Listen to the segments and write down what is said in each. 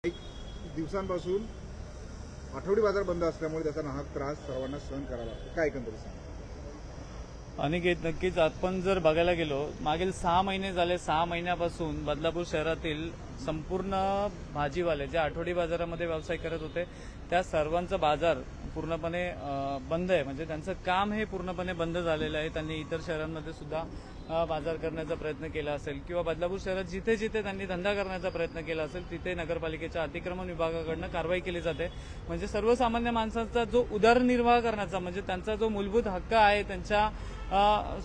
एक दिवसांपासून आठवडी बाजार बंद असल्यामुळे त्याचा नाहक त्रास सर्वांना सहन करावा लागतो. काय एकंदरीत सांगा? अनिकेत, नक्कीच आपण जर बघायला गेलो मागील 6 महिने झाले, 6 महिन्यापासून बदलापूर शहरातील संपूर्ण भाजीवाले जे आठवडी बाजारामध्ये व्यवसाय करत होते त्या सर्वांचा बाजार पूर्णपणे बंद आहे. म्हणजे त्यांचं काम हे पूर्णपणे बंद झालेलं आहे. त्यांनी इतर शहरांमध्ये सुद्धा बाजार करण्याचा प्रयत्न केला असेल किंवा बदलापूर शहरात जिथे जिथे त्यांनी धंदा करण्याचा प्रयत्न केला असेल तिथे नगरपालिकेच्या अतिक्रमण विभागाकडनं कारवाई केली जाते. म्हणजे सर्वसामान्य माणसांचा जो उदरनिर्वाह करण्याचा म्हणजे त्यांचा जो मूलभूत हक्क आहे त्यांच्या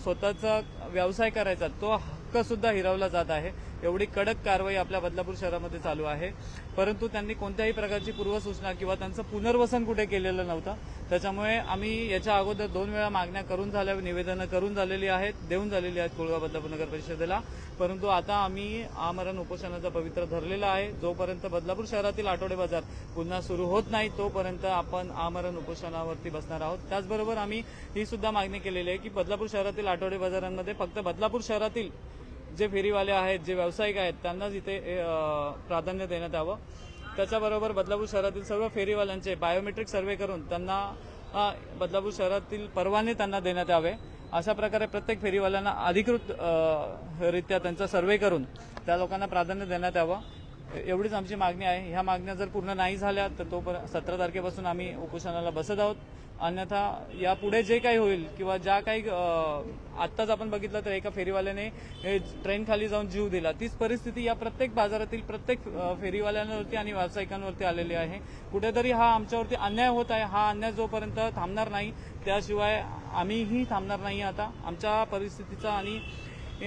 स्वतःचा व्यवसाय करायचा तो हक्क सुद्धा हिरावला जात आहे. एवढी कडक कारवाई आपल्या बदलापूर शहरामध्ये चालू आहे. परंतु त्यांनी कोणत्याही प्रकारची पूर्वसूचना किंवा त्यांचं पुनर्वसन कुठे केलेलं नव्हतं. त्याच्यामुळे आम्ही याच्या अगोदर 2 वेळा मागण्या करून झाल्या, निवेदनं करून झालेली आहेत, देऊन झालेली आहेत कुळगाव बदलापूर नगर परिषदेला. परंतु आता आम्ही आमरण उपोषणाचा पवित्र धरलेला आहे. जोपर्यंत बदलापूर शहरातील आठवडे बाजार पुन्हा सुरू होत नाही तोपर्यंत आपण आमरण उपोषणावरती बसणार आहोत. त्याचबरोबर आम्ही ही सुद्धा मागणी केलेली आहे की बदलापूर शहरातील आठवडे बाजारांमध्ये फक्त बदलापूर शहरातील जे फेरीवाले आहेत, जे व्यावसायिक आहेत त्यांनाच इथे प्राधान्य देण्यात यावं. त्याच्याबरोबर बदलापूर शहरातील सर्व फेरीवाल्यांचे बायोमेट्रिक सर्व्हे करून त्यांना बदलापूर शहरातील परवाने त्यांना देण्यात यावे. अशा प्रकारे प्रत्येक फेरीवाल्यांना अधिकृत रित्या त्यांचा सर्व्हे करून त्या लोकांना प्राधान्य देण्यात यावं. एवढीच आमची मागणी आहे. ह्या मागण्या जर पूर्ण नाही झाल्या तर तो 17 तारखेपासून आम्ही उपोषणाला बसत आहोत. अन्यथा यापुढे जे काही होईल किंवा ज्या काही आत्ताच आपण बघितलं तर एका फेरीवाल्याने ट्रेन खाली जाऊन जीव दिला, तीच परिस्थिती या प्रत्येक बाजारातील प्रत्येक फेरीवाल्यांवरती आणि व्यावसायिकांवरती आलेली आहे. कुठेतरी हा आमच्यावरती अन्याय होत आहे. हा अन्याय जोपर्यंत थांबणार नाही त्याशिवाय आम्हीही थांबणार नाही. आता आमच्या परिस्थितीचा आणि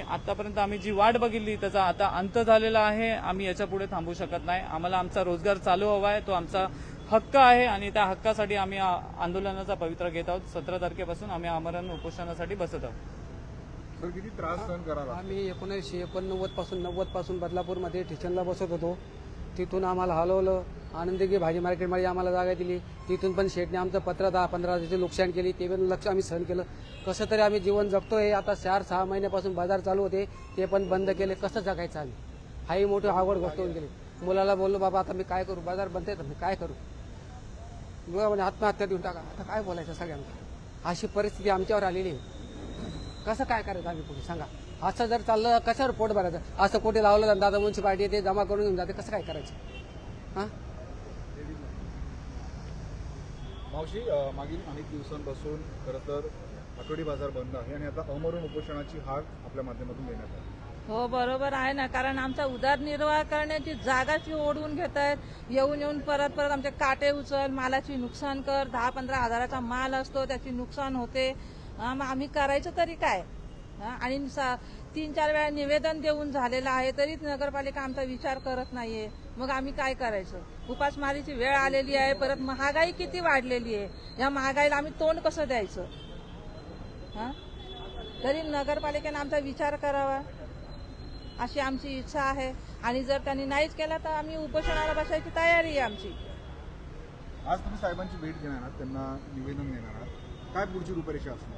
आतापर्यंत आम्ही जी वाट बघितली त्याचा आता अंत झालेला आहे. आम्ही याच्या पुढे थांबू शकत नाही. आम्हाला आमचा रोजगार चालू हवा आहे, तो आमचा हक्क आहे आणि त्या हक्कासाठी आम्ही आंदोलनाचा पवित्रा घेत आहोत. 17 तारखेपासून आम्ही आमरण उपोषणासाठी बसत आहोत. तर किती त्रास सहन करावा? आम्ही 1989 पासून बदलापूरमध्ये स्टेशनला बसत होतो. तिथून आम्हाला हलवलं. आनंदगी भाजी मार्केटमध्ये आम्हाला जागा दिली. तिथून पण शेटने आमचं 15-10-15 हजाराची नुकसान केली. ते पण लक्ष आम्ही सहन केलं. कसं तरी आम्ही जीवन जगतोय. आता 4-6 महिन्यापासून बाजार चालू होते ते पण बंद केले. कसं जगायचं आम्ही? हाही मोठी आवड गोष्ट होऊन गेली. मुलाला बोललो बाबा आता मी काय करू, बाजार बंद आहेत मी काय करू? मुला म्हणजे आत्महत्या देऊन टाका. आता काय बोलायचं सगळ्यांना? अशी परिस्थिती आमच्यावर आलेली आहे. कसं काय करायचं आम्ही पुढे सांगा? असं जर चाललं कशावर पोट भरायचं? असं कुठे लावलं दादा म्युन्सिपाल्टी ते जमा करून घेऊन जाते. कसं काय करायचं? हां मावशी, मागील अनेक दिवसांपासून खरं तर आठवडी बाजार बंद आहे आणि आता आमरण उपोषणाची हाक आपल्या माध्यमातून देण्यात आली. हो बरोबर आहे ना, कारण आमचा उदरनिर्वाह करण्याची जागाच ओढवून घेत आहेत. येऊन परत परत आमचे काटे उचल, मालाची नुकसान कर. 10-15 हजाराचा माल असतो त्याची नुकसान होते. मग आम्ही करायचं तरी काय? आणि 3-4 वेळा निवेदन देऊन झालेलं आहे तरीच नगरपालिका आमचा विचार करत नाहीये. मग आम्ही काय करायचं? उपासमारीची वेळ आलेली आहे. परत महागाई किती वाढलेली आहे. या महागाईला आम्ही तोंड कसं द्यायचं? तरी नगरपालिकेने आमचा विचार करावा अशी आमची इच्छा आहे. आणि जर त्यांनी नाहीच केला तर आम्ही उपोषणाला बसायची तयारी आहे आमची. आज तुम्ही साहेबांची भेट घेणार आहात, त्यांना निवेदन देणार आहात, काय पुढची रूपरेषा असणार?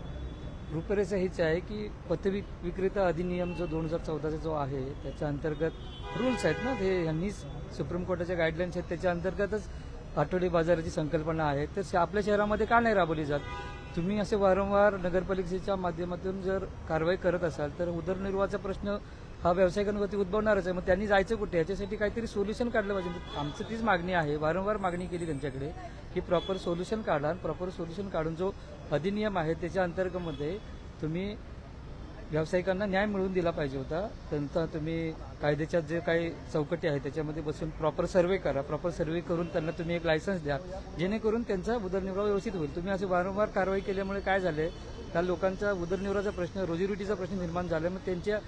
रूपरेषा हीच आहे की पथविक्रेता अधिनियम जो 2014 जो आहे त्याच्या अंतर्गत रूल्स आहेत ना, ते यांनी सुप्रीम कोर्टाच्या गाईडलाईन्स आहेत त्याच्या अंतर्गतच आठवडी बाजाराची संकल्पना आहे. तर आपल्या शहरामध्ये का नाही राबवली जात? तुम्ही असे वारंवार नगरपालिकेच्या माध्यमातून जर कारवाई करत असाल तर उदरनिर्वाहाचा प्रश्न हा व्यावसायिकांवरती उद्भवणारच आहे. मग त्यांनी जायचं कुठे? याच्यासाठी काहीतरी सोल्युशन काढलं पाहिजे. आमचं तीच मागणी आहे. वारंवार मागणी केली त्यांच्याकडे की प्रॉपर सोल्युशन काढा. आणि प्रॉपर सोल्युशन काढून जो अधिनियम आहे त्याच्या अंतर्गतमध्ये तुम्ही व्यावसायिकांना न्याय मिळवून दिला पाहिजे होता. त्यांचा तुम्ही कायद्याच्या जे काही चौकटी आहे त्याच्यामध्ये बसून प्रॉपर सर्व्हे करा. प्रॉपर सर्व्हे करून त्यांना तुम्ही एक लायसन्स द्या जेणेकरून त्यांचा उदरनिर्वाह व्यवस्थित होईल. तुम्ही असे वारंवार कारवाई केल्यामुळे काय झाले, त्या लोकांचा उदरनिर्वाहाचा प्रश्न, रोजीरोटीचा प्रश्न निर्माण झाला. मग त्यांच्या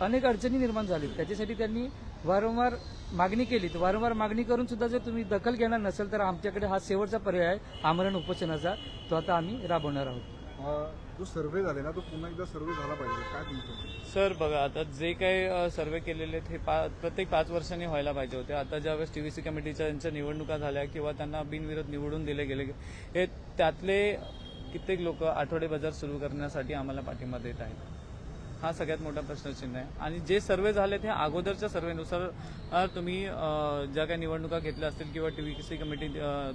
अनेक अडचणी निर्माण झाली. त्याच्यासाठी त्यांनी वारंवार मागणी केली. तर वारंवार मागणी करून सुद्धा जर तुम्ही दखल घेणार नसेल तर आमच्याकडे हा शेवटचा पर्याय आहे आमरण उपोषणाचा. तो आता आम्ही राबवणार आहोत. जो सर्व्हे झालेला तो पुन्हा एकदा सर्व्हे झाला पाहिजे, काय तुमचं? सर बघा, आता जे काही सर्व्हे केलेले हे प्रत्येक 5 वर्षांनी व्हायला पाहिजे होते. आता ज्यावेळेस TVC कमिटीच्या त्यांच्या निवडणुका झाल्या किंवा त्यांना बिनविरोध निवडून दिले गेले, हे त्यातले कित्येक लोक आठवडे बाजार सुरू करण्यासाठी आम्हाला पाठिंबा देत आहेत. हा सगळ्यात मोठा प्रश्नचिन्ह आहे. आणि जे सर्वे झाले ते अगोदरच्या सर्वेनुसार तुम्ही ज्या काही निवडणुका घेतल्या असतील किंवा TVC कमिटी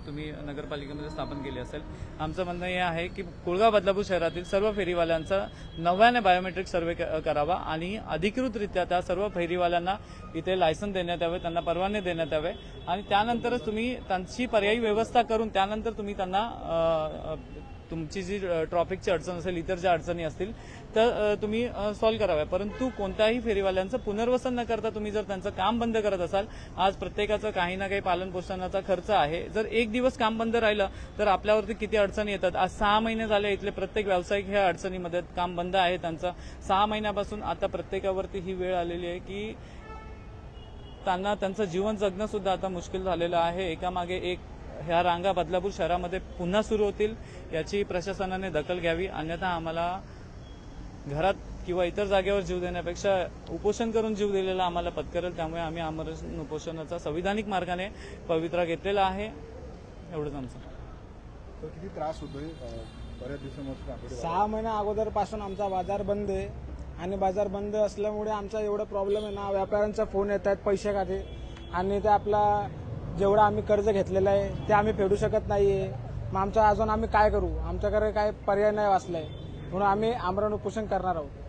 तुम्ही नगरपालिकेमध्ये स्थापन केली असेल, आमचं म्हणणं हे आहे की कुळगाव बदलापूर शहरातील सर्व फेरीवाल्यांचा नव्याने बायोमेट्रिक सर्वे करावा आणि अधिकृतरित्या त्या सर्व फेरीवाल्यांना इथे लायसन देण्यात यावे, त्यांना परवाने देण्यात यावे आणि त्यानंतरच तुम्ही त्यांची पर्यायी व्यवस्था करून त्यानंतर तुम्ही त्यांना तुमची जी ट्रॅफिकची अडचण असेल, इतर ज्या अडचणी असतील तर तुम्ही सॉल्व्ह कराव्या. परंतु कोणत्याही फेरीवाल्यांचं पुनर्वसन न करता तुम्ही जर त्यांचं काम बंद करत असाल, आज प्रत्येकाचं काही ना काही पालन पोषणाचा खर्च आहे, जर एक दिवस काम बंद राहिलं तर आपल्यावरती किती अडचणी येतात. आज 6 महिने झाले इथले प्रत्येक व्यावसायिक ह्या अडचणीमध्ये काम बंद आहे त्यांचं. 6 महिन्यापासून आता प्रत्येकावरती ही वेळ आलेली आहे की त्यांना त्यांचं जीवन जगणं सुद्धा आता मुश्किल झालेलं आहे. एकामागे एक ह्या रांगा बदलापूर शहरामध्ये पुन्हा सुरू होतील याची प्रशासनाने दखल घ्यावी, अन्यथा आम्हाला घरात किंवा इतर जागेवर जीव देण्यापेक्षा उपोषण करून जीव दिलेला आम्हाला पत्करेल. त्यामुळे आम्ही आमरण उपोषणाचा संविधानिक मार्गाने पवित्रा घेतलेला आहे. एवढंच आमचं. तर किती त्रास होतोय बऱ्याच दिवसांपासून? 6 महिन्या अगोदरपासून आमचा बाजार बंद आहे आणि बाजार बंद असल्यामुळे आमचा एवढा प्रॉब्लेम आहे ना, व्यापाऱ्यांचा फोन येत आहेत पैसे खाते आणि ते आपला जेवढा आम्ही कर्ज घेतलेलं आहे ते आम्ही फेडू शकत नाहीये. मग आमचं अजून आम्ही काय करू, आमच्याकडे काय पर्याय नाही वाचलाय म्हणून आम्ही आमरण उपोषण करणार आहोत.